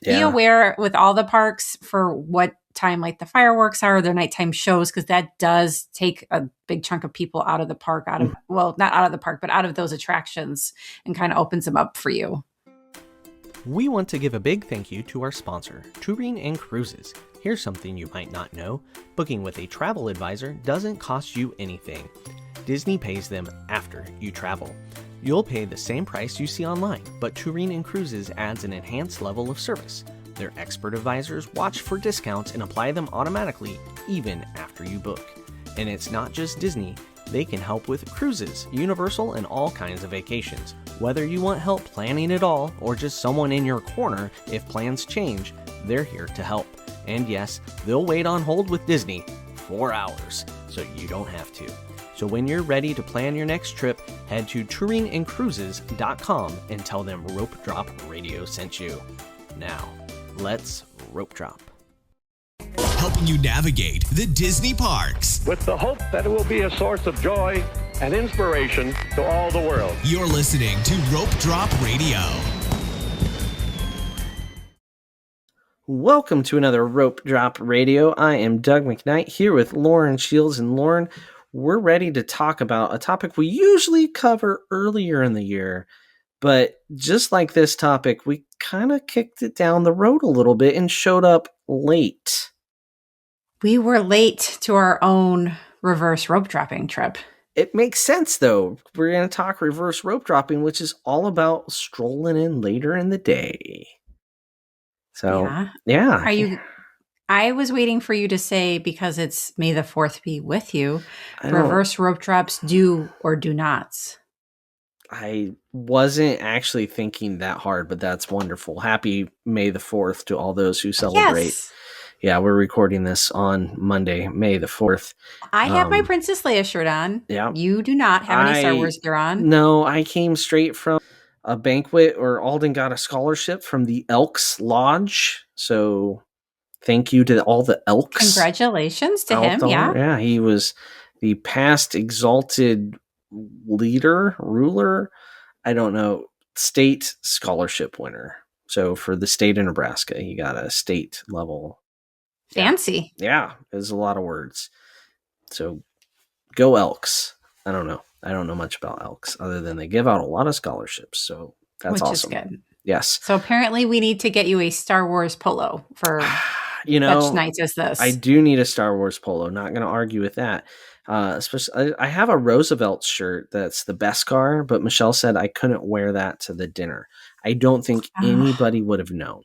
be aware with all the parks for what time like the fireworks are, their nighttime shows, because that does take a big chunk of people out of the park, well, not out of the park, but out of those attractions, and kind of opens them up for you. We want to give a big thank you to our sponsor, Touring and Cruises. Here's something you might not know. Booking with a travel advisor doesn't cost you anything. Disney pays them after you travel. You'll pay the same price you see online, but Touring and Cruises adds an enhanced level of service. Their expert advisors watch for discounts and apply them automatically, even after you book. And it's not just Disney. They can help with cruises, Universal, and all kinds of vacations. Whether you want help planning it all, or just someone in your corner if plans change, they're here to help. And yes, they'll wait on hold with Disney 4 hours, so you don't have to. So when you're ready to plan your next trip, head to touringandcruises.com and tell them Rope Drop Radio sent you. Now, let's rope drop. Helping you navigate the Disney parks. With the hope that it will be a source of joy and inspiration to all the world. You're listening to Rope Drop Radio. Welcome to another Rope Drop Radio. I am Doug McKnight here with Lauren Shields. And Lauren, we're ready to talk about a topic we usually cover earlier in the year. But just like this topic, we kind of kicked it down the road a little bit and showed up late. We were late to our own reverse rope dropping trip. It makes sense, though. We're going to talk reverse rope dropping, which is all about strolling in later in the day. So, yeah. I was waiting for you to say, because it's May the 4th be with you, reverse rope drops do or do nots. I wasn't actually thinking that hard, but that's wonderful. Happy May the 4th to all those who celebrate. Yes. Yeah, we're recording this on Monday, May the 4th. I have my Princess Leia shirt on. Yeah. You do not have any Star Wars gear on. No, I came straight from a banquet where Alden got a scholarship from the Elks Lodge. So thank you to all the Elks. Congratulations to him, yeah. Yeah, he was the past exalted ruler, I don't know, state scholarship winner. So for the state of Nebraska, he got a state level. Fancy. Yeah, it was a lot of words. So go Elks. I don't know. I don't know much about Elks other than they give out a lot of scholarships. So that's awesome. Which is good. Yes. So apparently we need to get you a Star Wars polo for such nights as this. I do need a Star Wars polo. Not going to argue with that. Especially, I have a Roosevelt shirt that's the Beskar, but Michelle said I couldn't wear that to the dinner. I don't think anybody would have known.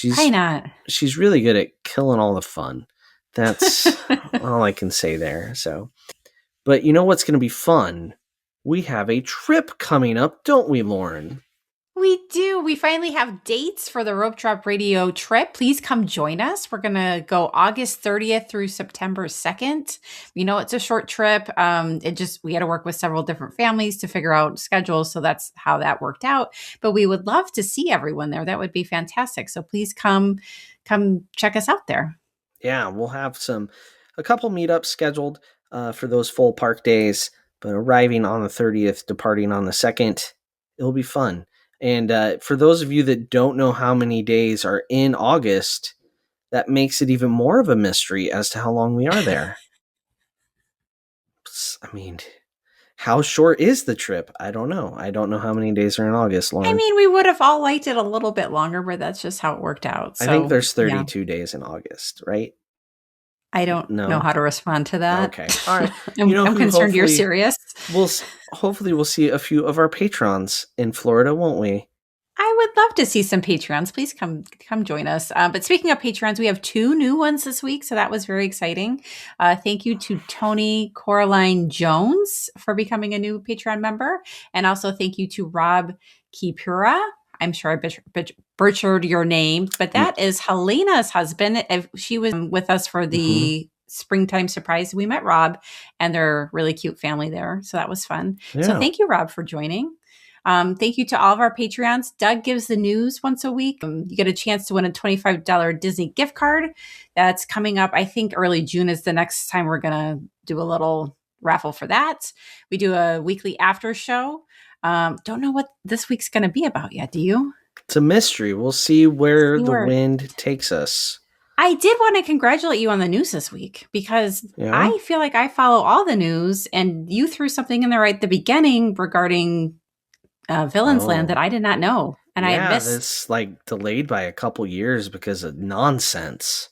Why not? She's really good at killing all the fun. That's all I can say there. So, but you know what's going to be fun? We have a trip coming up, don't we, Lauren? We do. We finally have dates for the Rope Drop Radio trip. Please come join us. We're going to go August 30th through September 2nd. We know it's a short trip. We had to work with several different families to figure out schedules. So that's how that worked out. But we would love to see everyone there. That would be fantastic. So please come check us out there. Yeah, we'll have a couple meetups scheduled for those full park days, but arriving on the 30th, departing on the 2nd, it'll be fun. And for those of you that don't know how many days are in August, that makes it even more of a mystery as to how long we are there. I mean, how short is the trip? I don't know. I don't know how many days are in August, Lauren. I mean, we would have all liked it a little bit longer, but that's just how it worked out. So, I think there's 32 days in August, right? I don't know how to respond to that. Okay. All right. I'm concerned you're serious. Hopefully we'll see a few of our patrons in Florida, won't we? I would love to see some Patreons. Please come join us. But speaking of Patreons, we have 2 new ones this week, so that was very exciting. Thank you to Tony Coraline Jones for becoming a new Patreon member. And also thank you to Rob Kipura. I'm sure I butchered your name, but that is Helena's husband. She was with us for the springtime surprise. We met Rob and their really cute family there. So that was fun. Yeah. So thank you, Rob, for joining. Thank you to all of our Patreons. Doug gives the news once a week. You get a chance to win a $25 Disney gift card. That's coming up. I think early June is the next time we're going to do a little raffle for that. We do a weekly after show. Don't know what this week's going to be about yet. Do you? It's a mystery. We'll see where the Sure. wind takes us. I did want to congratulate you on the news this week because Yeah. I feel like I follow all the news, and you threw something in there right at the beginning regarding Villains Land that I did not know, and I had Yeah, missed. that's like delayed by a couple years because of nonsense.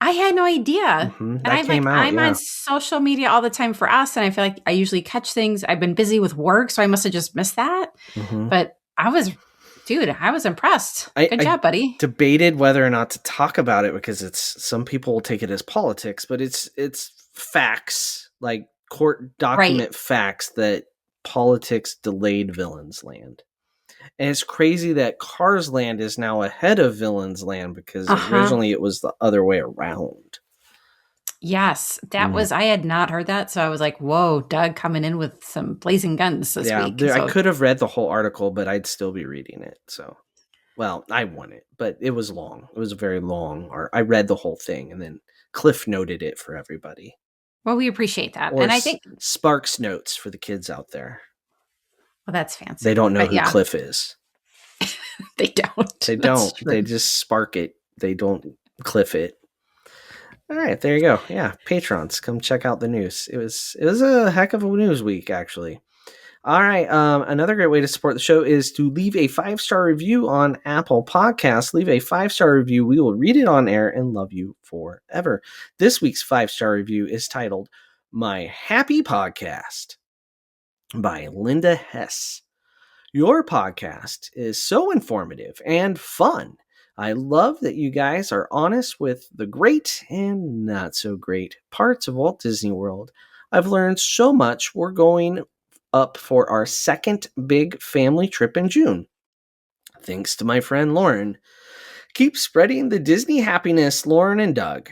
I had no idea. And That came out, I'm on yeah. social media all the time for us, and I feel like I usually catch things. I've been busy with work, so I must have just missed that. But I was impressed. Good I job, buddy. debated whether or not to talk about it because it's some people will take it as politics, but it's facts, like court document facts that politics delayed Villains Land. And it's crazy that Cars Land is now ahead of Villains Land because originally it was the other way around. Yes, that was, I had not heard that. So I was like, whoa, Doug coming in with some blazing guns this week. I could have read the whole article, but I'd still be reading it. So, well, I won it, but it was long. It was very long. Or I read the whole thing and then Cliff noted it for everybody. Well, we appreciate that. Or and I think Sparks notes for the kids out there. Well, that's fancy. They don't know who Cliff is. They don't. They don't. They just spark it. They don't cliff it. All right, there you go. Yeah, patrons, come check out the news. It was a heck of a news week, actually. All right, another great way to support the show is to leave a 5-star review on Apple Podcasts. Leave a 5-star review. We will read it on air and love you forever. This week's 5-star review is titled "My Happy Podcast" by Linda Hess. Your podcast is so informative and fun. I love that you guys are honest with the great and not so great parts of Walt Disney World. I've learned so much. We're going up for our second big family trip in June. Thanks to my friend Lauren. Keep spreading the Disney happiness, Lauren and Doug.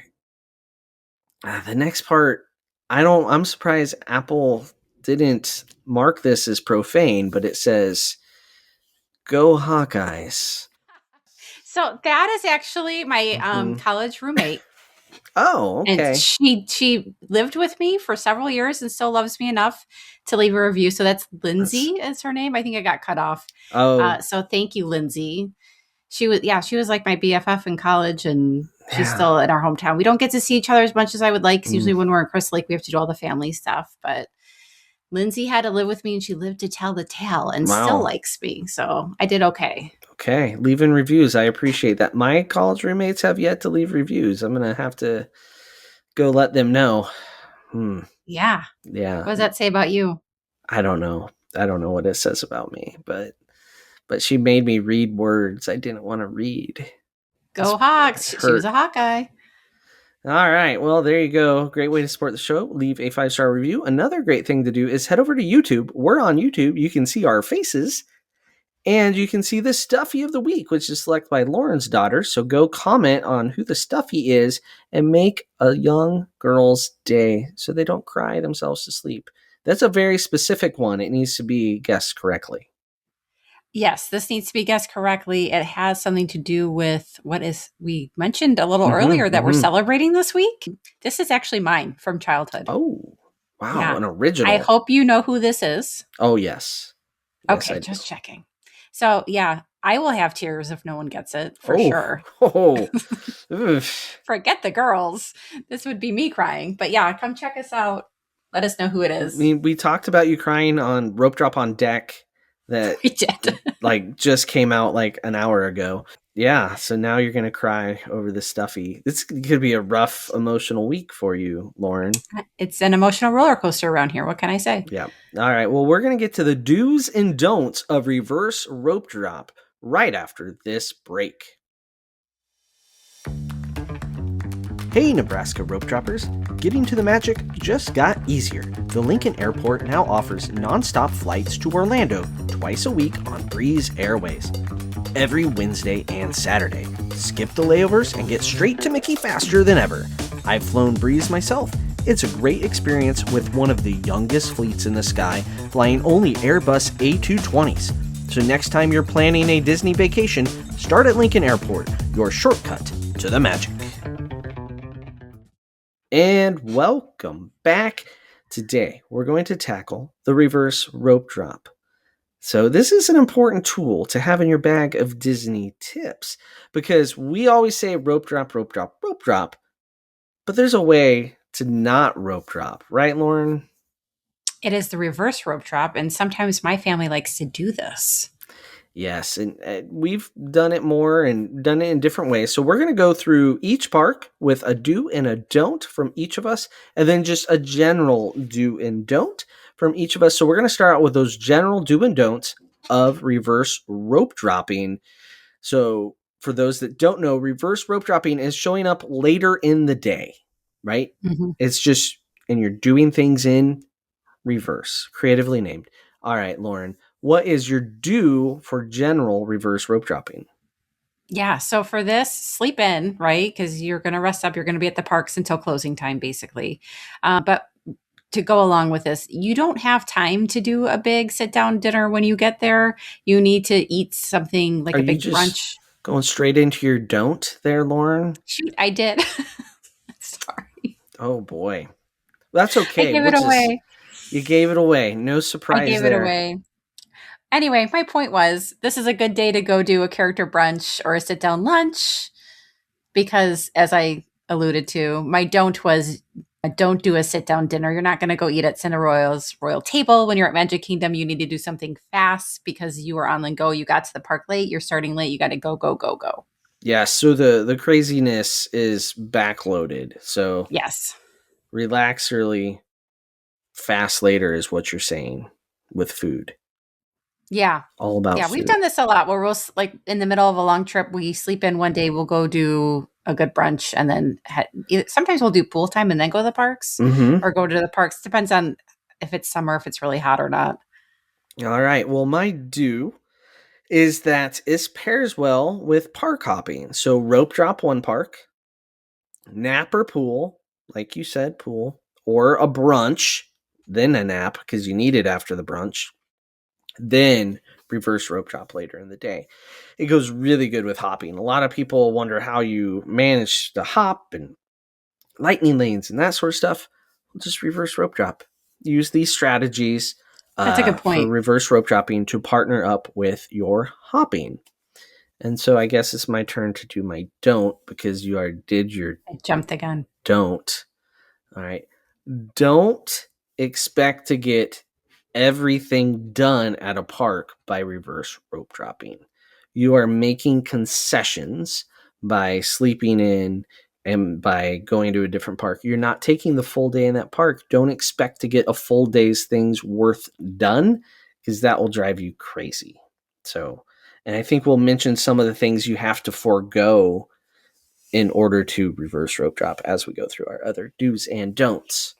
The next part, I'm surprised Apple didn't mark this as profane, but it says, "Go Hawkeyes." So that is actually my college roommate. Oh, okay. And she lived with me for several years and still loves me enough to leave a review. So that's Lindsay is her name. I think I got cut off. Oh, so thank you, Lindsay. She was like my BFF in college, and she's still in our hometown. We don't get to see each other as much as I would like, because usually when we're in Crystal Lake, we have to do all the family stuff. But Lindsay had to live with me, and she lived to tell the tale, and still likes me. So I did okay. Okay, leaving reviews. I appreciate that. My college roommates have yet to leave reviews. I'm going to have to go let them know. Yeah. What does that say about you? I don't know. I don't know what it says about me, but she made me read words I didn't want to read. Go Hawks. She was a Hawkeye. All right. Well, there you go. Great way to support the show. Leave a 5-star review. Another great thing to do is head over to YouTube. We're on YouTube. You can see our faces. And you can see the Stuffy of the Week, which is selected by Lauren's daughter. So go comment on who the Stuffy is and make a young girl's day so they don't cry themselves to sleep. That's a very specific one. It needs to be guessed correctly. Yes, this needs to be guessed correctly. It has something to do with we mentioned a little earlier that we're celebrating this week. This is actually mine from childhood. Oh, wow. An original. I hope you know who this is. Oh, yes. Okay, just checking. So, yeah, I will have tears if no one gets it, for sure. Oh, forget the girls. This would be me crying. But yeah, come check us out. Let us know who it is. I mean, we talked about you crying on Rope Drop on Deck that we did. just came out like an hour ago. Yeah, so now you're going to cry over the Stuffy. This could be a rough, emotional week for you, Lauren. It's an emotional roller coaster around here. What can I say? Yeah. All right. Well, we're going to get to the do's and don'ts of reverse rope drop right after this break. Hey, Nebraska rope droppers. Getting to the magic just got easier. The Lincoln Airport now offers nonstop flights to Orlando twice a week on Breeze Airways. Every Wednesday and Saturday. Skip the layovers and get straight to Mickey faster than ever. I've flown Breeze myself. It's a great experience with one of the youngest fleets in the sky, flying only Airbus A220s. So next time you're planning a Disney vacation, start at Lincoln Airport, your shortcut to the magic. And welcome back. Today, we're going to tackle the reverse rope drop. So this is an important tool to have in your bag of Disney tips, because we always say rope drop, rope drop, rope drop, but there's a way to not rope drop, right, Lauren? It is the reverse rope drop, and sometimes my family likes to do this. Yes, and we've done it more and done it in different ways. So we're going to go through each park with a do and a don't from each of us, and then just a general do and don't from each of us. So we're going to start out with those general do and don'ts of reverse rope dropping. So for those that don't know, reverse rope dropping is showing up later in the day, right? Mm-hmm. It's just, and you're doing things in reverse, creatively named. All right, Lauren, what is your do for general reverse rope dropping? Yeah. So for this, sleep in, right? Because you're going to rest up. You're going to be at the parks until closing time, basically. But to go along with this, you don't have time to do a big sit down dinner when you get there. You need to eat something like Are a you big just brunch. going straight into your don't there, Lauren? Shoot, I did. Sorry. Oh boy. That's I okay. gave it away. You gave it away. No I surprise gave it there. away. Anyway, my point was this is a good day to go do a character brunch or a sit down lunch because, as I alluded to, my don't was don't do a sit down dinner. You're not going to go eat at Cinderella's royal table. When you're at Magic Kingdom, you need to do something fast because you were on the go. You got to the park late. You're starting late. You got to go, go, go, go. Yeah, so the craziness is backloaded. So Yes. relax early, fast later is what you're saying with food. Yeah. All about Yeah. food. We've done this a lot where we'll, like, in the middle of a long trip, we sleep in one day, we'll go do a good brunch and then sometimes we'll do pool time and then go to the parks or go to the parks. Depends on if it's summer, if it's really hot or not. All right. Well, my do is that it pairs well with park hopping. So rope drop one park, nap or pool, like you said, pool, or a brunch, then a nap because you need it after the brunch, then reverse rope drop later in the day. It goes really good with hopping. A lot of people wonder how you manage to hop and lightning lanes and that sort of stuff. Just reverse rope drop. Use these strategies That's a good for point. reverse rope dropping to partner up with your hopping. And so I guess it's my turn to do my don't because you already did your I jumped the gun. don't. All right. Don't expect to get everything done at a park by reverse rope dropping. You are making concessions by sleeping in and by going to a different park. You're not taking the full day in that park. Don't expect to get a full day's things worth done because that will drive you crazy. So, and I think we'll mention some of the things you have to forego in order to reverse rope drop as we go through our other do's and don'ts.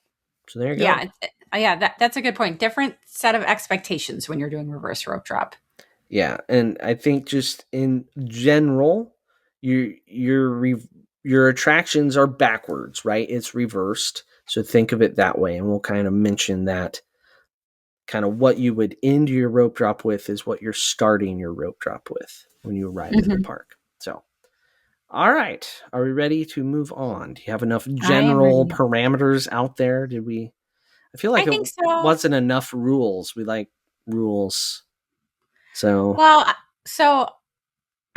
So there you go. Yeah, that's a good point. Different set of expectations when you're doing reverse rope drop. Yeah, and I think just in general, your attractions are backwards, right? It's reversed. So think of it that way, and we'll kind of mention that kind of what you would end your rope drop with is what you're starting your rope drop with when you arrive in the park. So, all right, are we ready to move on? Do you have enough general parameters out there? I feel like I think so. wasn't enough rules. We like rules. So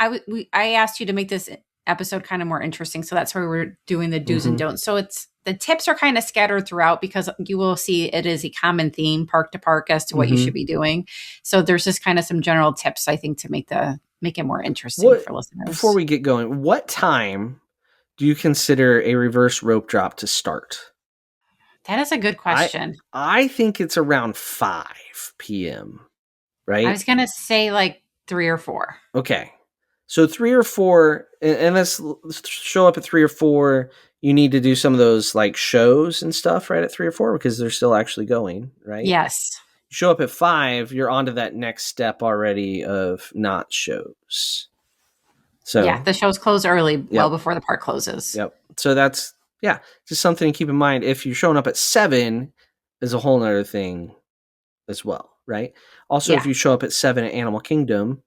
I asked you to make this episode kind of more interesting, so that's why we're doing the do's and don'ts. So it's the tips are kind of scattered throughout because you will see it is a common theme park to park as to what you should be doing. So there's just kind of some general tips I think to make it more interesting for listeners. Before we get going, what time do you consider a reverse rope drop to start? That is a good question. I think it's around 5 p.m., right? I was going to say like 3 or 4. Okay. So 3 or 4, and let's show up at 3 or 4. You need to do some of those like shows and stuff right at 3 or 4 because they're still actually going, right? Yes. You show up at 5, you're on to that next step already of not shows. So yeah, the shows close early, well before the park closes. Yep. So that's just something to keep in mind. If you're showing up at 7 is a whole nother thing as well, right? Also, if you show up at 7 at Animal Kingdom,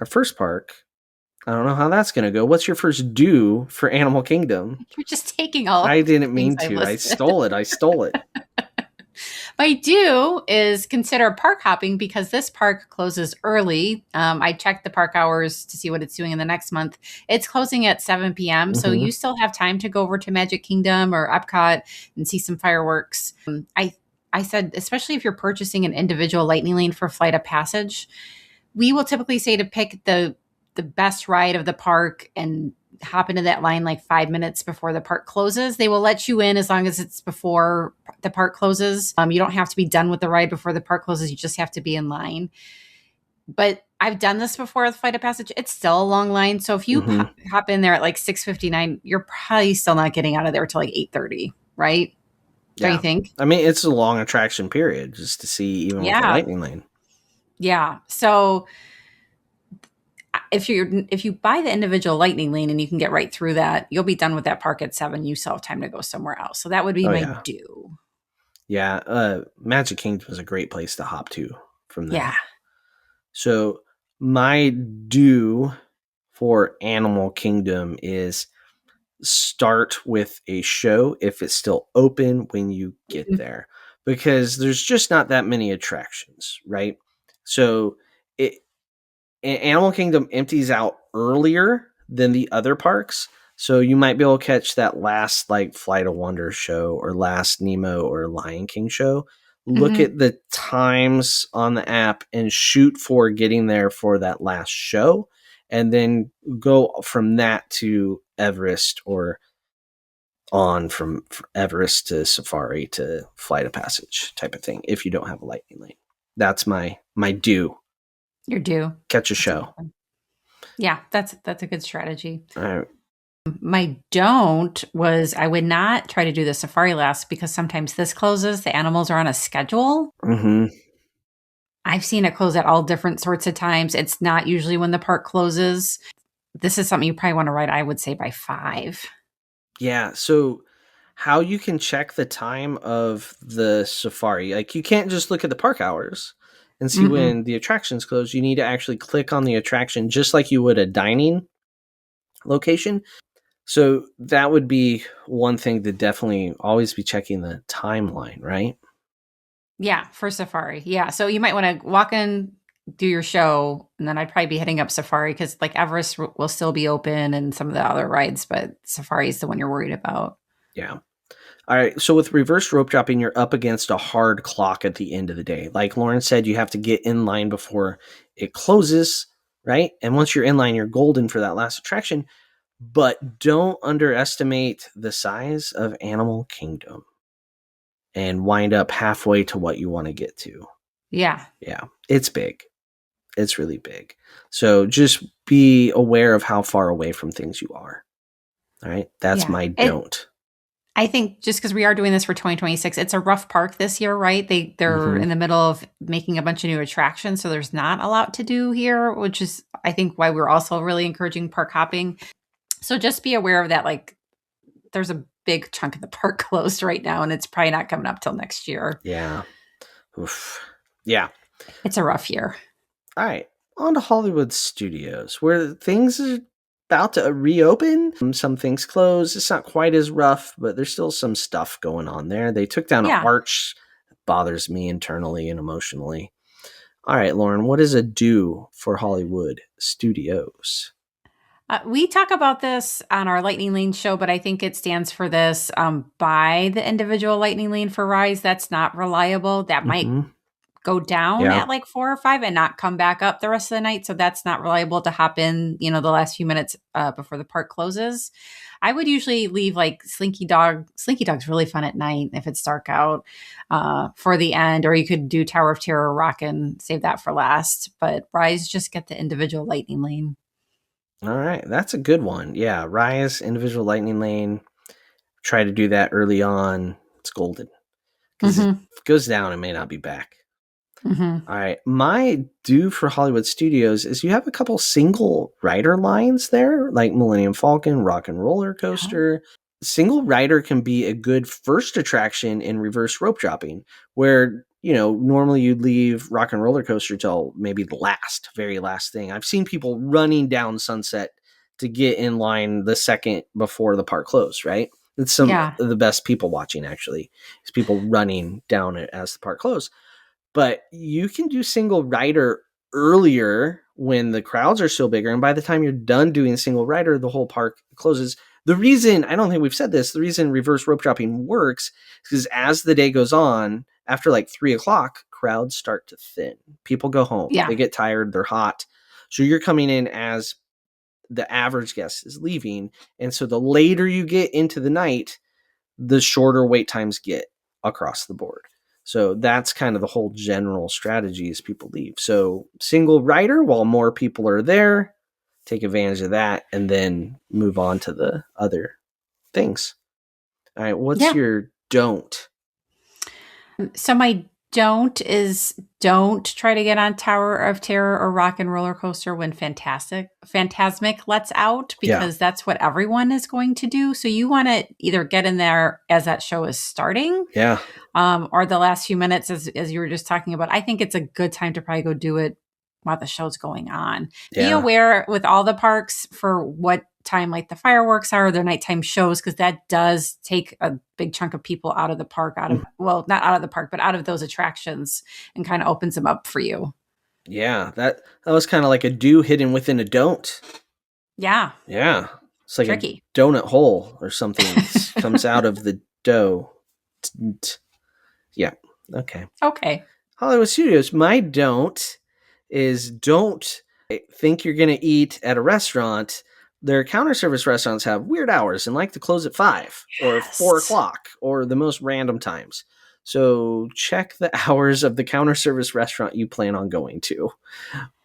our first park, I don't know how that's going to go. What's your first do for Animal Kingdom? You're just taking all. I didn't mean to. I stole it. My do is consider park hopping because this park closes early. I checked the park hours to see what it's doing in the next month. It's closing at 7 p.m. So Mm-hmm. you still have time to go over to Magic Kingdom or Epcot and see some fireworks. I said, especially if you're purchasing an individual lightning lane for Flight of Passage, we will typically say to pick the best ride of the park and hop into that line like 5 minutes before the park closes. They will let you in as long as it's before the park closes. You don't have to be done with the ride before the park closes. You just have to be in line. But I've done this before with Flight of Passage. It's still a long line. So if you hop in there at like 6:59, you're probably still not getting out of there till like 8:30, right? Don't you think? I mean, it's a long attraction period just to see, even with the Yeah. lightning lane. Yeah. So if you buy the individual lightning lane and you can get right through that, you'll be done with that park at 7. You still have time to go somewhere else. So that would be my do. Yeah, Magic Kingdom is a great place to hop to from there. Yeah. So my do for Animal Kingdom is start with a show if it's still open when you get there, because there's just not that many attractions, right? So Animal Kingdom empties out earlier than the other parks. So you might be able to catch that last like Flight of Wonders show or last Nemo or Lion King show. Look at the times on the app and shoot for getting there for that last show, and then go from that to Everest or on from Everest to Safari to Flight of Passage type of thing if you don't have a lightning lane. That's my do. You're due. Catch a show. Yeah, that's a good strategy. All right. My don't was I would not try to do the safari last because sometimes this closes. The animals are on a schedule. I've seen it close at all different sorts of times. It's not usually when the park closes. This is something you probably want to ride, I would say, by 5. Yeah. So how you can check the time of the safari, like you can't just look at the park hours and see when the attractions close. You need to actually click on the attraction just like you would a dining location. So that would be one thing to definitely always be checking the timeline, right? Yeah, for safari. Yeah. So you might want to walk in, do your show, and then I'd probably be heading up safari because like Everest will still be open and some of the other rides, but safari is the one you're worried about. Yeah. All right. So with reverse rope dropping, you're up against a hard clock at the end of the day. Like Lauren said, you have to get in line before it closes, right? And once you're in line, you're golden for that last attraction. But don't underestimate the size of Animal Kingdom and wind up halfway to what you want to get to. Yeah. Yeah. It's big. It's really big. So just be aware of how far away from things you are. All right. That's my don't. I think just because we are doing this for 2026, it's a rough park this year, right? They're in the middle of making a bunch of new attractions. So there's not a lot to do here, which is, I think, why we're also really encouraging park hopping. So just be aware of that. Like there's a big chunk of the park closed right now, and it's probably not coming up till next year. Yeah. Oof. Yeah. It's a rough year. All right. On to Hollywood Studios, where things are about to reopen. Some things closed. It's not quite as rough, but there's still some stuff going on there. They took down an arch. It bothers me internally and emotionally. All right, Lauren, what is a do for Hollywood Studios? We talk about this on our Lightning Lane show, but I think it stands for this. Buy the individual Lightning Lane for rides. That's not reliable. That might go down at like 4 or 5 and not come back up the rest of the night. So that's not reliable to hop in, the last few minutes before the park closes. I would usually leave like Slinky Dog. Slinky Dog's really fun at night if it's dark out for the end, or you could do Tower of Terror, Rockin', save that for last. But Rise, just get the individual Lightning Lane. All right. That's a good one. Yeah. Rise, individual Lightning Lane. Try to do that early on. It's golden. Because if it goes down, it may not be back. All right. My do for Hollywood Studios is you have a couple single rider lines there, like Millennium Falcon, Rock and Roller Coaster. Single rider can be a good first attraction in reverse rope dropping, where, normally you'd leave Rock and Roller Coaster till maybe the very last thing. I've seen people running down Sunset to get in line the second before the park closed, right? It's some Yeah. of the best people watching, actually. Is people running down it as the park closes. But you can do single rider earlier when the crowds are still bigger. And by the time you're done doing single rider, the whole park closes. The reason, I don't think we've said this, the reason reverse rope dropping works is because as the day goes on, after like 3 o'clock, crowds start to thin. People go home. Yeah. They get tired. They're hot. So you're coming in as the average guest is leaving. And so the later you get into the night, the shorter wait times get across the board. So that's kind of the whole general strategy as people leave. So single rider while more people are there, take advantage of that, and then move on to the other things. All right, what's your don't? So my don't try to get on Tower of Terror or Rock and Roller Coaster when Fantasmic lets out, because that's what everyone is going to do. So you want to either get in there as that show is starting, or the last few minutes, as you were just talking about. I think it's a good time to probably go do it while the show's going on. Be aware with all the parks for what time like the fireworks are, their nighttime shows, because that does take a big chunk of people out of the park, well, not out of the park, but out of those attractions, and kind of opens them up for you. Yeah, that was kind of like a do hidden within a don't. Yeah. It's like tricky. A donut hole or something comes out of the dough. Yeah. Okay. Hollywood Studios, my don't is don't think you're going to eat at a restaurant. Their counter service restaurants have weird hours and like to close at 5 or 4 o'clock or the most random times. So check the hours of the counter service restaurant you plan on going to.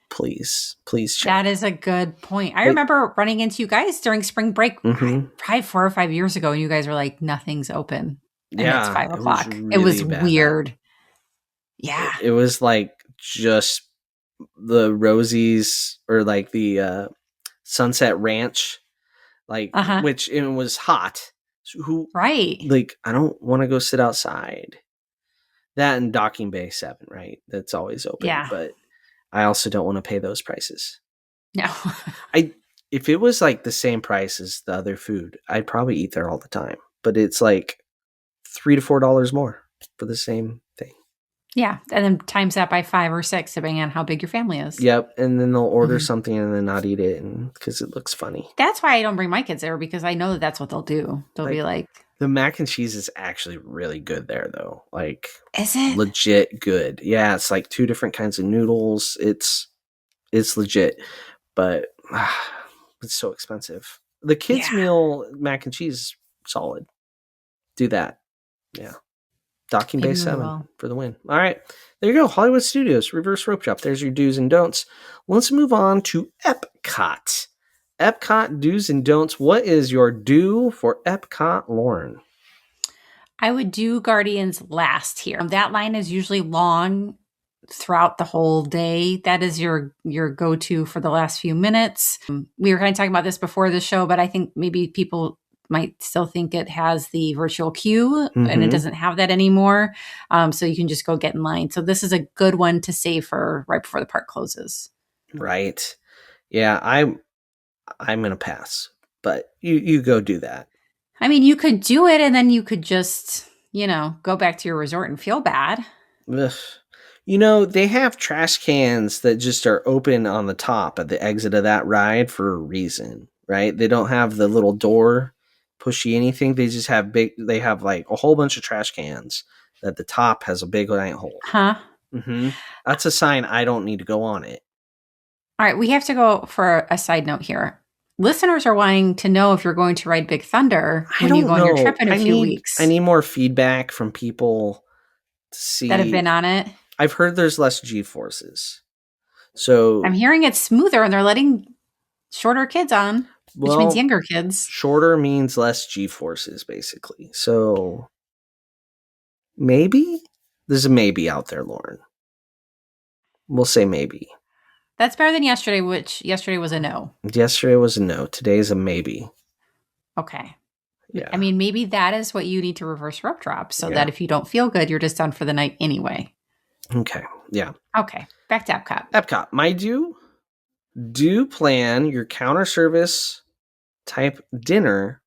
Please check. That is a good point. I remember running into you guys during spring break probably 4 or 5 years ago, and you guys were like, nothing's open. And it's 5 o'clock. It was weird. Yeah. It was like just the Rosie's or like the Sunset Ranch, like which it was hot. So like, I don't want to go sit outside. That and Docking Bay 7, right? That's always open. Yeah. But I also don't want to pay those prices. No. If it was like the same price as the other food, I'd probably eat there all the time. But it's like $3 to $4 more for the same thing. Yeah, and then times that by 5 or 6, depending on how big your family is. Yep, and then they'll order something and then not eat it because it looks funny. That's why I don't bring my kids there, because I know that's what they'll do. They'll be like... The mac and cheese is actually really good there, though. Like, is it? Legit good. Yeah, it's like 2 different kinds of noodles. It's legit, but it's so expensive. The kids' meal mac and cheese, solid. Do that. Yeah. Docking Bay 7 for the win. All right. There you go. Hollywood Studios, reverse rope drop. There's your do's and don'ts. Let's move on to EPCOT. EPCOT do's and don'ts. What is your do for EPCOT, Lauren? I would do Guardians last here. That line is usually long throughout the whole day. That is your go-to for the last few minutes. We were kind of talking about this before the show, but I think maybe people might still think it has the virtual queue, and it doesn't have that anymore. So you can just go get in line. So this is a good one to save for right before the park closes. Right. Yeah, I'm going to pass, but you go do that. I mean, you could do it and then you could just, go back to your resort and feel bad. Ugh. They have trash cans that just are open on the top at the exit of that ride for a reason, right? They don't have the little door pushy anything. They just have they have like a whole bunch of trash cans that the top has a big giant hole. That's a sign I don't need to go on it. All right, we have to go for a side note here. Listeners are wanting to know if you're going to ride Big Thunder when you go on your trip in a few weeks. I need more feedback from people to see that have been on it. I've heard there's less G-forces. So I'm hearing it's smoother and they're letting shorter kids on, which means younger kids. Shorter means less G-forces, basically. So maybe? There's a maybe out there, Lauren. We'll say maybe. That's better than yesterday, which yesterday was a no. Yesterday was a no. Today's a maybe. Okay. Yeah. I mean, maybe that is what you need to reverse rope drop so that if you don't feel good, you're just done for the night anyway. Okay. Yeah. Okay. Back to EPCOT. EPCOT. My do plan your counter service type dinner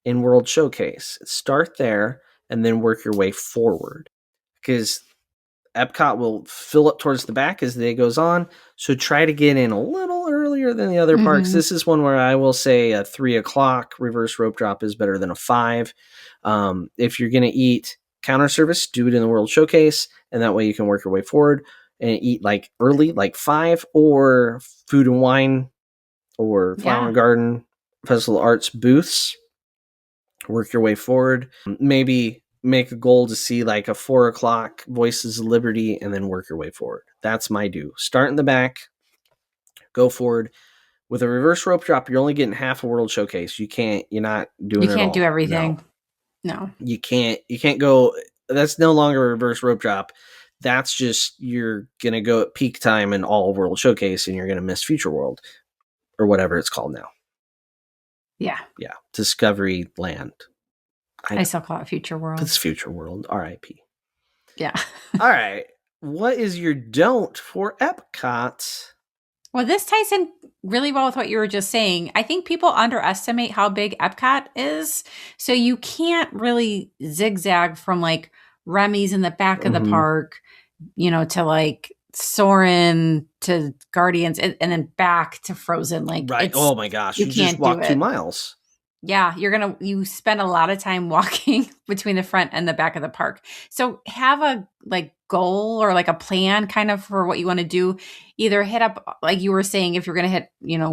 in World Showcase. Start there and then work your way forward, because Epcot will fill up towards the back as the day goes on. So try to get in a little earlier than the other parks. This is one where I will say a 3:00 reverse rope drop is better than a 5. If you're going to eat counter service, do it in the World Showcase, and that way you can work your way forward and eat like early, like 5, or food and wine or flower and garden, Festival of Arts booths. Work your way forward. Maybe make a goal to see like a 4:00 Voices of Liberty and then work your way forward. That's my do. Start in the back, go forward. With a reverse rope drop, you're only getting half a World Showcase. You're not doing it all. You can't do everything. No. You can't go. That's no longer a reverse rope drop. That's just, you're going to go at peak time in all World Showcase and you're going to miss Future World or whatever it's called now. Yeah. Yeah. Discovery Land. I still call it Future World. It's Future World. R.I.P. Yeah. All right. What is your don't for Epcot? Well, this ties in really well with what you were just saying. I think people underestimate how big Epcot is. So you can't really zigzag from like Remy's in the back of the park, to like Soarin' to Guardians and then back to Frozen. Like, right. Oh my gosh. You just walk 2 miles. Yeah, you spend a lot of time walking between the front and the back of the park. So have a like goal or like a plan kind of for what you want to do. Either hit up, like you were saying, if you're going to hit,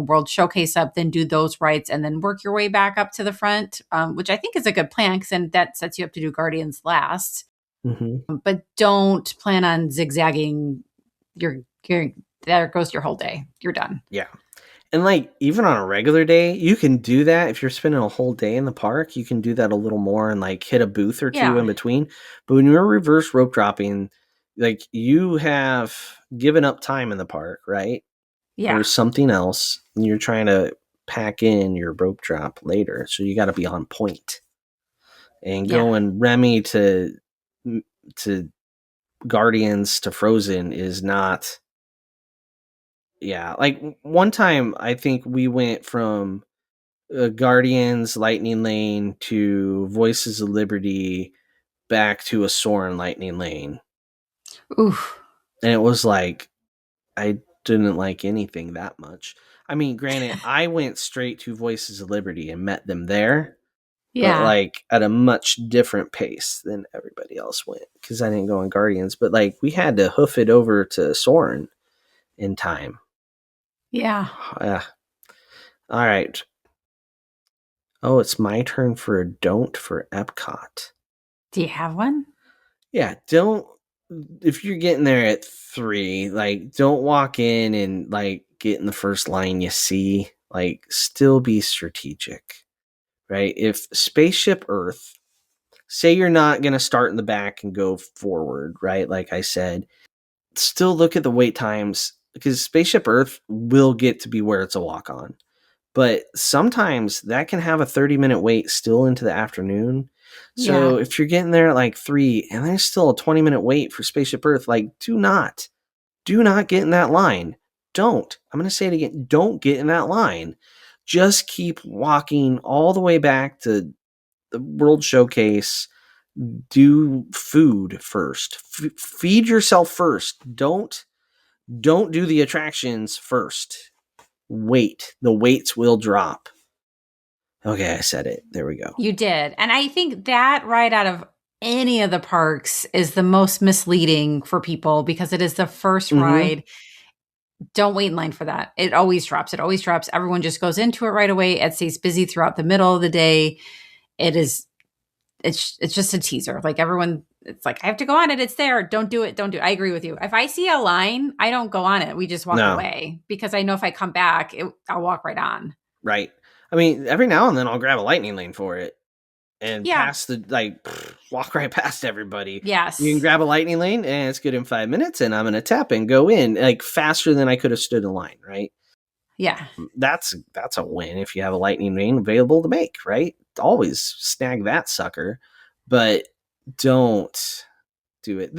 World Showcase up, then do those rides and then work your way back up to the front, which I think is a good plan because then that sets you up to do Guardians last. But don't plan on zigzagging. There goes your whole day. You're done. Yeah. And like, even on a regular day, you can do that. If you're spending a whole day in the park, you can do that a little more and like hit a booth or two in between. But when you're reverse rope dropping, like, you have given up time in the park, right? Yeah. Or something else, and you're trying to pack in your rope drop later. So you got to be on point. And going Remy to Guardians to Frozen is not... Yeah, like one time I think we went from Guardians Lightning Lane to Voices of Liberty back to a Soarin' Lightning Lane. Oof. And it was like, I didn't like anything that much. I mean, granted, I went straight to Voices of Liberty and met them there. Yeah. But like at a much different pace than everybody else went, because I didn't go on Guardians. But like, we had to hoof it over to Soarin' in time. Yeah. All right. Oh, it's my turn for a don't for Epcot. Do you have one? Yeah, don't. If you're getting there at 3, like, don't walk in and like get in the first line you see. Like, still be strategic, right? If Spaceship Earth, say you're not going to start in the back and go forward, right? Like I said, still look at the wait times, because Spaceship Earth will get to be where it's a walk-on. But sometimes that can have a 30-minute wait still into the afternoon. So if you're getting there at like 3 and there's still a 20-minute wait for Spaceship Earth, like, do not get in that line. Don't. I'm going to say it again. Don't get in that line. Just keep walking all the way back to the World Showcase. Do food first. Feed yourself first. Don't do the attractions first. Wait. The weights will drop. Okay, I said it. There we go. You did. And I think that ride out of any of the parks is the most misleading for people because it is the first ride. Don't wait in line for that. It always drops. Everyone just goes into it right away. It stays busy throughout the middle of the day. It's just a teaser. Like, everyone, it's like, I have to go on it. It's there. Don't do it. I agree with you. If I see a line, I don't go on it. We just walk away because I know if I come back, I'll walk right on. Right. I mean, every now and then I'll grab a lightning lane for it and pass walk right past everybody. Yes. You can grab a lightning lane and it's good in 5 minutes and I'm going to tap and go in like faster than I could have stood in line. Right. Yeah. That's a win if you have a lightning lane available to make, right? Always snag that sucker, but don't do it.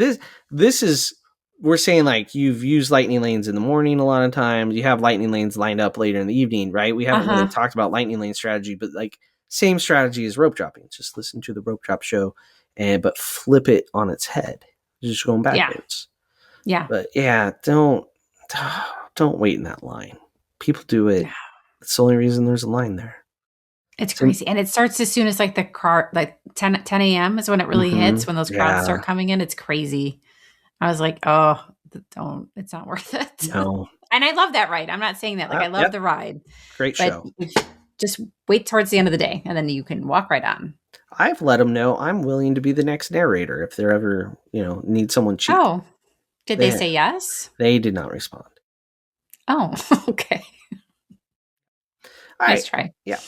This is, we're saying like you've used lightning lanes in the morning a lot of times. You have lightning lanes lined up later in the evening, right? We haven't really talked about lightning lane strategy, but like Same strategy as rope dropping. Just listen to the rope drop show, but flip it on its head. Just going backwards. Yeah. But yeah, don't wait in that line. People do it. That's the only reason there's a line there. It's crazy. And it starts as soon as like the car, like 10 a.m. is when it really hits, when those crowds start coming in. It's crazy. I was like, oh, it's not worth it. No. And I love that ride. I'm not saying that. Like, I love the ride. Great show. Just wait towards the end of the day and then you can walk right on. I've let them know I'm willing to be the next narrator if they're ever, need someone cheap. Oh, did they say yes? They did not respond. Oh, okay. All nice right. Try. Yeah.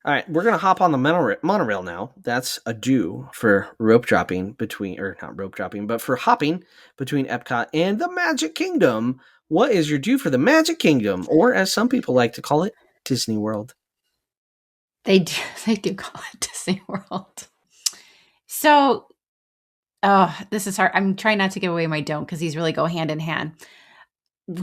All right, we're going to hop on the monorail now. That's a do for rope dropping not rope dropping, but for hopping between Epcot and the Magic Kingdom. What is your do for the Magic Kingdom? Or as some people like to call it, Disney World. They do call it Disney World. So, this is hard. I'm trying not to give away my don't because these really go hand in hand.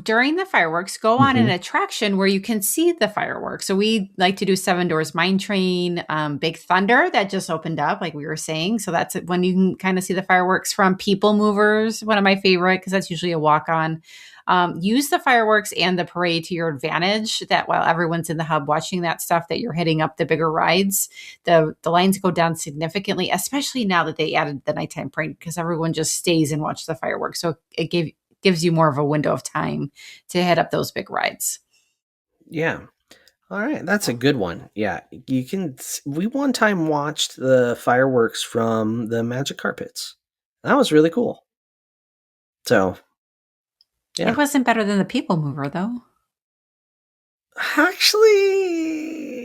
During the fireworks, go on an attraction where you can see the fireworks. So we like to do Seven Doors Mine Train, Big Thunder that just opened up, like we were saying. So that's when you can kind of see the fireworks from People Movers, one of my favorite, because that's usually a walk on. Use the fireworks and the parade to your advantage, that while everyone's in the hub watching that stuff, that you're hitting up the bigger rides. The lines go down significantly, especially now that they added the nighttime parade, because everyone just stays and watches the fireworks. So it gives you more of a window of time to head up those big rides. Yeah. All right. That's a good one. Yeah. We one time watched the fireworks from the Magic Carpets. That was really cool. So, yeah. It wasn't better than the People Mover, though. Actually,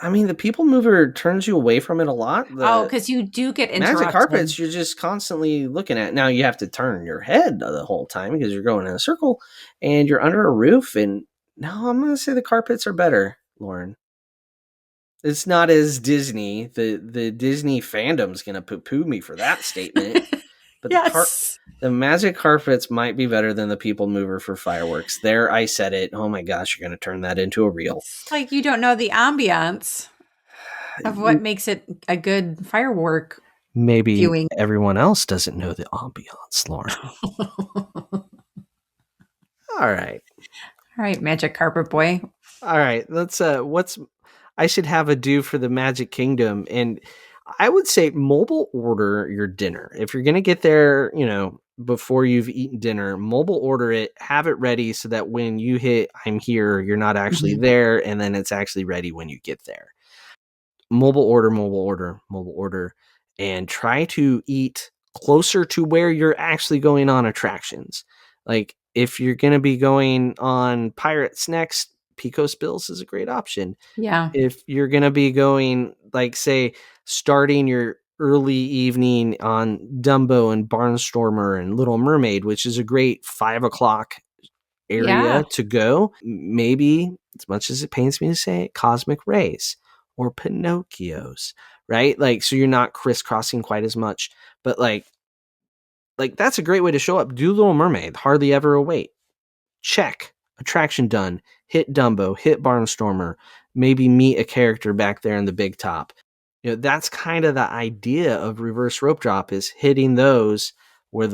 I mean, the People Mover turns you away from it a lot. Because you do get interrupted. Magic Carpets, you're just constantly looking at. Now you have to turn your head the whole time because you're going in a circle and you're under a roof. And no, I'm going to say the carpets are better, Lauren. It's not as Disney. The Disney fandom's going to poo-poo me for that statement. But yes. The Magic Carpets might be better than the People Mover for fireworks. There, I said it. Oh my gosh, you're going to turn that into a reel. It's like you don't know the ambiance of what makes it a good firework. Maybe viewing. Everyone else doesn't know the ambiance, Lauren. All right, Magic Carpet Boy. All right, let's. I should have a do for the Magic Kingdom, and I would say mobile order your dinner. If you're going to get there, before you've eaten dinner, mobile order it, have it ready so that when you hit I'm here, you're not actually there, and then it's actually ready when you get there. Mobile order, and try to eat closer to where you're actually going on attractions. Like if you're going to be going on Pirates next, Pico Spills is a great option. Yeah. If you're going to be going, like, say, starting your early evening on Dumbo and Barnstormer and Little Mermaid, which is a great 5 o'clock area to go, maybe, as much as it pains me to say it, Cosmic Rays or Pinocchio's, right? Like, so you're not crisscrossing quite as much, but like that's a great way to show up. Do Little Mermaid, hardly ever a wait. Check. Attraction done. Hit Dumbo, hit Barnstormer, maybe meet a character back there in the big top. That's kind of the idea of reverse rope drop, is hitting those where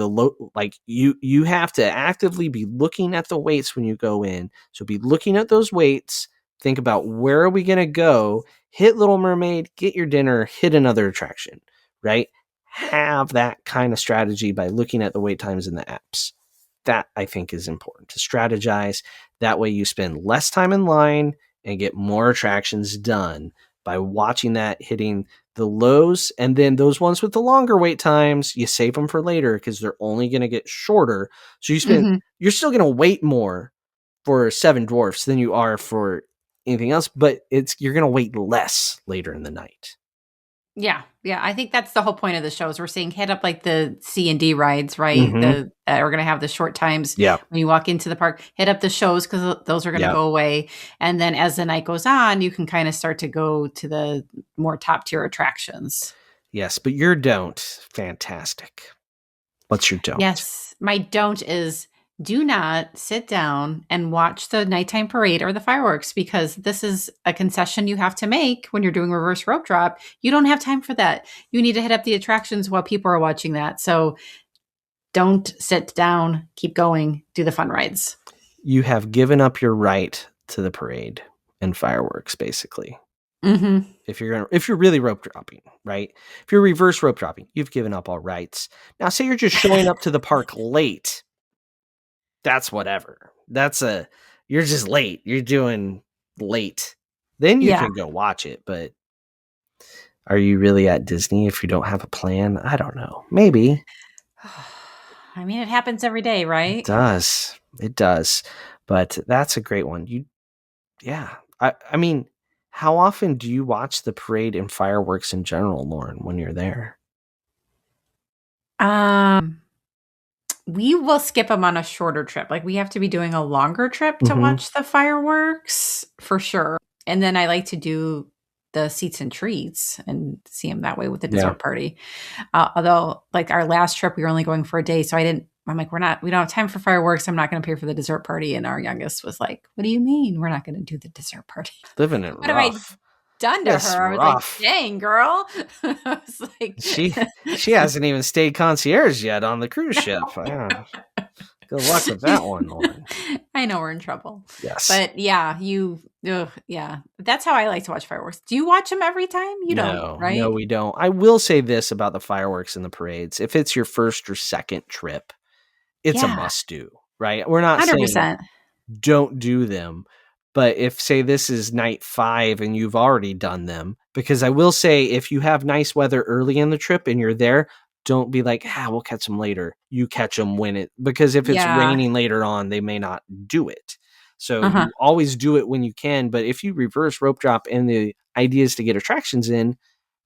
you have to actively be looking at the weights when you go in. So be looking at those weights, think about where are we going to go, hit Little Mermaid, get your dinner, hit another attraction, right? Have that kind of strategy by looking at the wait times in the apps. That, I think, is important to strategize. That way you spend less time in line and get more attractions done by watching that, hitting the lows, and then those ones with the longer wait times, you save them for later because they're only going to get shorter. So you're still going to wait more for Seven Dwarfs than you are for anything else, but you're going to wait less later in the night. Yeah. I think that's the whole point of the show, is we're saying hit up like the C&D rides, right? We're going to have the short times when you walk into the park. Hit up the shows because those are going to go away. And then as the night goes on, you can kind of start to go to the more top tier attractions. Yes, but your don't, fantastic. What's your don't? Yes, my don't is do not sit down and watch the nighttime parade or the fireworks, because this is a concession you have to make when you're doing reverse rope drop. You don't have time for that. You need to hit up the attractions while people are watching that. So don't sit down, keep going, do the fun rides. You have given up your right to the parade and fireworks, basically. Mm-hmm. If you're really rope dropping, right? If you're reverse rope dropping, you've given up all rights. Now, say you're just showing up to the park late. That's whatever. You're just late. You're doing late. Then you can go watch it. But are you really at Disney if you don't have a plan? I don't know. Maybe. I mean, it happens every day, right? It does. But that's a great one. I mean, how often do you watch the parade and fireworks in general, Lauren, when you're there? We will skip them on a shorter trip. Like, we have to be doing a longer trip to watch the fireworks for sure. And then I like to do the seats and treats and see them that way with the dessert party. Although, like, our last trip, we were only going for a day. So I'm like, we don't have time for fireworks. I'm not going to pay for the dessert party. And our youngest was like, what do you mean we're not going to do the dessert party? Living it what rough. Have I done to her? I was like, dang, girl. I was like, she hasn't even stayed concierge yet on the cruise ship. Yeah. Good luck with that one, Lauren. I know we're in trouble. Yes. But yeah, that's how I like to watch fireworks. Do you watch them every time? You don't, right? No, we don't. I will say this about the fireworks and the parades. If it's your first or second trip, it's a must do, right? We're not 100%. Saying don't do them. But if, say, this is night 5 and you've already done them, because I will say if you have nice weather early in the trip and you're there, don't be like, we'll catch them later. You catch them because if it's raining later on, they may not do it. So you always do it when you can. But if you reverse rope drop and the idea is to get attractions in,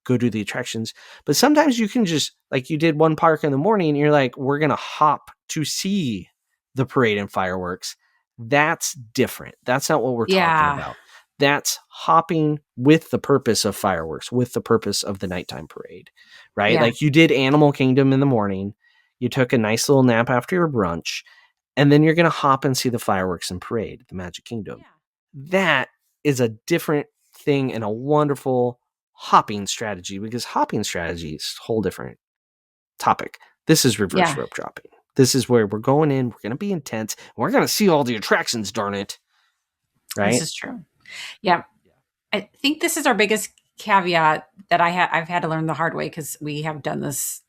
go do the attractions. But sometimes you can just, like you did one park in the morning, and you're like, we're going to hop to see the parade and fireworks. That's different. That's not what we're talking about. That's hopping with the purpose of fireworks, with the purpose of the nighttime parade, right? Yeah. Like you did Animal Kingdom in the morning. You took a nice little nap after your brunch, and then you're going to hop and see the fireworks and parade at the Magic Kingdom. Yeah. That is a different thing and a wonderful hopping strategy, because hopping strategy is a whole different topic. This is reverse rope dropping. This is where we're going in. We're going to be intense. We're going to see all the attractions, darn it. Right? This is true. Yeah. I think this is our biggest caveat that I've had to learn the hard way, because we have done this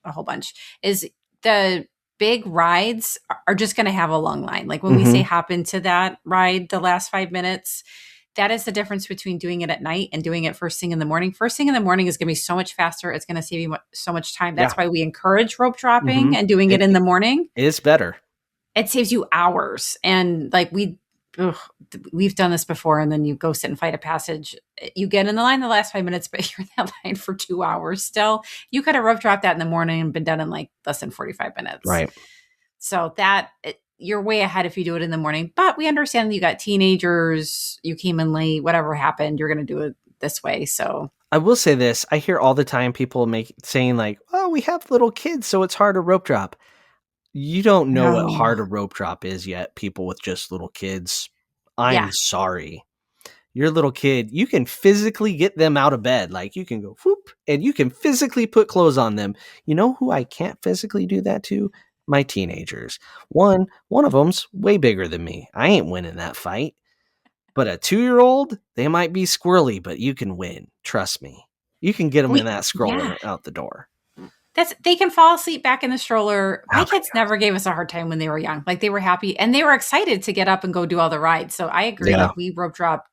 a whole bunch, is the big rides are just going to have a long line. Like when we say hop into that ride the last 5 minutes, that is the difference between doing it at night and doing it first thing in the morning. First thing in the morning is going to be so much faster. It's going to save you so much time. That's why we encourage rope dropping and doing it in the morning. It's better. It saves you hours. And like we've done this before, and then you go sit and fight a passage. You get in the line the last 5 minutes, but you're in that line for 2 hours still. You could have rope dropped that in the morning and been done in like less than 45 minutes. Right. So you're way ahead if you do it in the morning, but we understand that you got teenagers, you came in late, whatever happened, you're going to do it this way. So I will say this. I hear all the time people saying like, oh, we have little kids, so it's hard to rope drop. You don't know what hard a rope drop is yet, people with just little kids. I'm sorry. Your little kid, you can physically get them out of bed. Like you can go whoop, and you can physically put clothes on them. You know who I can't physically do that to? My teenagers. One of them's way bigger than me. I ain't winning that fight. But a 2-year-old, they might be squirrely, but you can win. Trust me. You can get them in that stroller out the door. They can fall asleep back in the stroller. My kids never gave us a hard time when they were young. Like they were happy and they were excited to get up and go do all the rides. So I agree. Yeah. Like we rope drop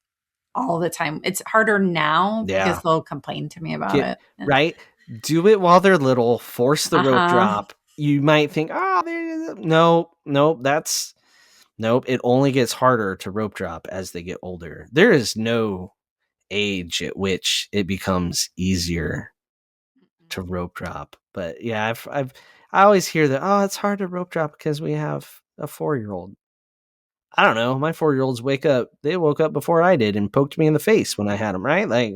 all the time. It's harder now because they'll complain to me about it. Right? Do it while they're little. Force the rope drop. You might think, nope. It only gets harder to rope drop as they get older. There is no age at which it becomes easier to rope drop. But yeah, I always hear that, it's hard to rope drop because we have a 4-year-old. I don't know. My 4-year-olds they woke up before I did and poked me in the face when I had them, right? Like,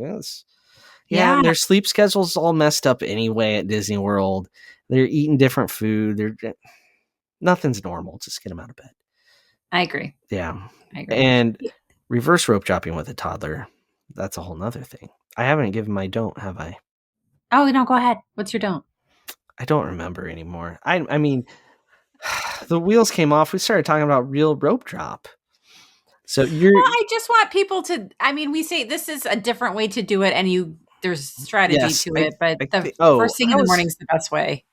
and their sleep schedule's all messed up anyway at Disney World. They're eating different food. Nothing's normal. Just get them out of bed. I agree. Yeah. I agree. And reverse rope dropping with a toddler, that's a whole nother thing. I haven't given my don't, have I? Oh, no, go ahead. What's your don't? I don't remember anymore. I mean, the wheels came off. We started talking about real rope drop. So Well, I just want people to, we say this is a different way to do it, and there's strategy yes, to it, but the oh, first thing in the morning is the best way.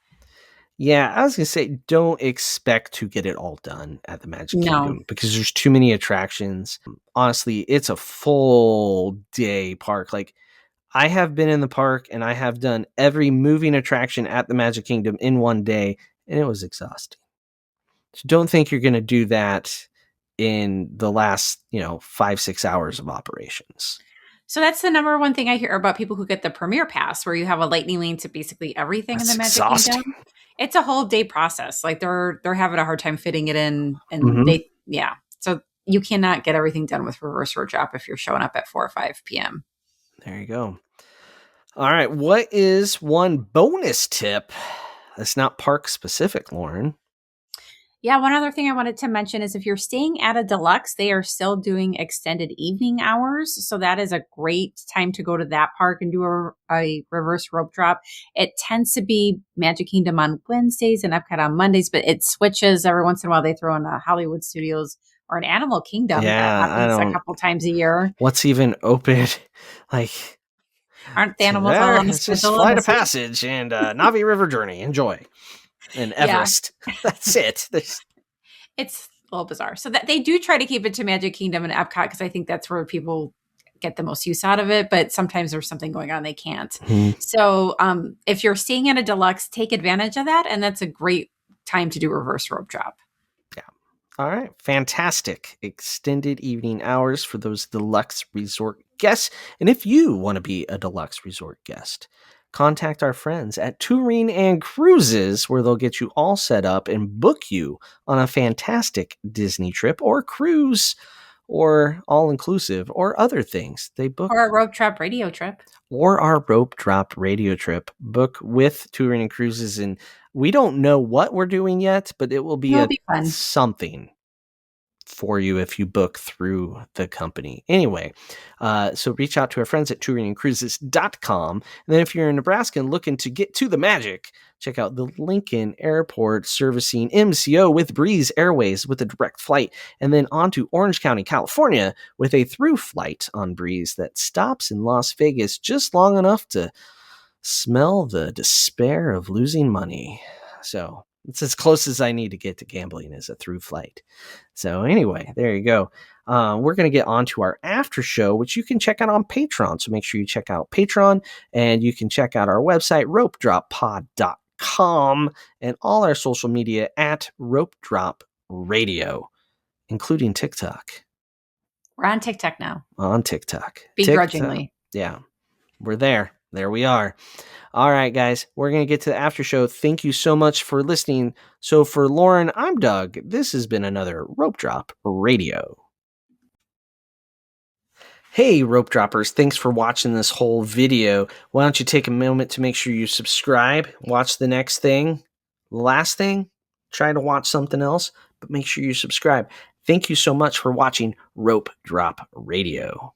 Yeah, I was going to say, don't expect to get it all done at the Magic No. Kingdom because there's too many attractions. Honestly, it's a full day park. Like, I have been in the park and I have done every moving attraction at the Magic Kingdom in one day, and it was exhausting. So don't think you're going to do that in the last, 5-6 hours of operations. So that's the number one thing I hear about people who get the Premier Pass, where you have a lightning lane to basically everything in the Magic Kingdom. It's a whole day process. Like they're having a hard time fitting it in, and so you cannot get everything done with reverse road drop if you're showing up at 4 or 5 p.m. There you go. All right, what is one bonus tip that's not park specific, Lauren? Yeah, one other thing I wanted to mention is if you're staying at a deluxe, they are still doing extended evening hours. So that is a great time to go to that park and do a reverse rope drop. It tends to be Magic Kingdom on Wednesdays and Epcot on Mondays, but it switches every once in a while. They throw in a Hollywood Studios or an Animal Kingdom. Yeah, that happens a couple times a year. What's even open? Like, aren't the animals all on the schedule? Just Flight of Passage and Navi River Journey. Enjoy. And Everest. Yeah. That's it. It's a little bizarre. So that they do try to keep it to Magic Kingdom and Epcot because I think that's where people get the most use out of it. But sometimes there's something going on they can't. Mm-hmm. So if you're staying at a deluxe, take advantage of that. And that's a great time to do reverse rope drop. Yeah. All right. Fantastic. Extended evening hours for those deluxe resort guests. And if you want to be a deluxe resort guest, contact our friends at Touring and Cruises, where they'll get you all set up and book you on a fantastic Disney trip or cruise or all-inclusive or other things. They book. Or a rope drop radio trip. Or our rope drop radio trip. Book with Touring and Cruises. And we don't know what we're doing yet, but it will be fun. Something for you if you book through the company. Anyway, so reach out to our friends at touringandcruises.com. And then if you're in Nebraska and looking to get to the magic, check out the Lincoln Airport servicing MCO with Breeze Airways with a direct flight, and then on to Orange County, California with a through flight on Breeze that stops in Las Vegas just long enough to smell the despair of losing money. So it's as close as I need to get to gambling as a through flight. So anyway, there you go. We're going to get on to our after show, which you can check out on Patreon. So make sure you check out Patreon, and you can check out our website, ropedroppod.com, and all our social media at Rope Drop Radio, including TikTok. We're on TikTok now. On TikTok. Begrudgingly. Yeah, we're there. There we are. All right, guys, we're going to get to the after show. Thank you so much for listening. So for Lauren, I'm Doug. This has been another Rope Drop Radio. Hey, Rope Droppers. Thanks for watching this whole video. Why don't you take a moment to make sure you subscribe, watch the next thing, last thing, try to watch something else, but make sure you subscribe. Thank you so much for watching Rope Drop Radio.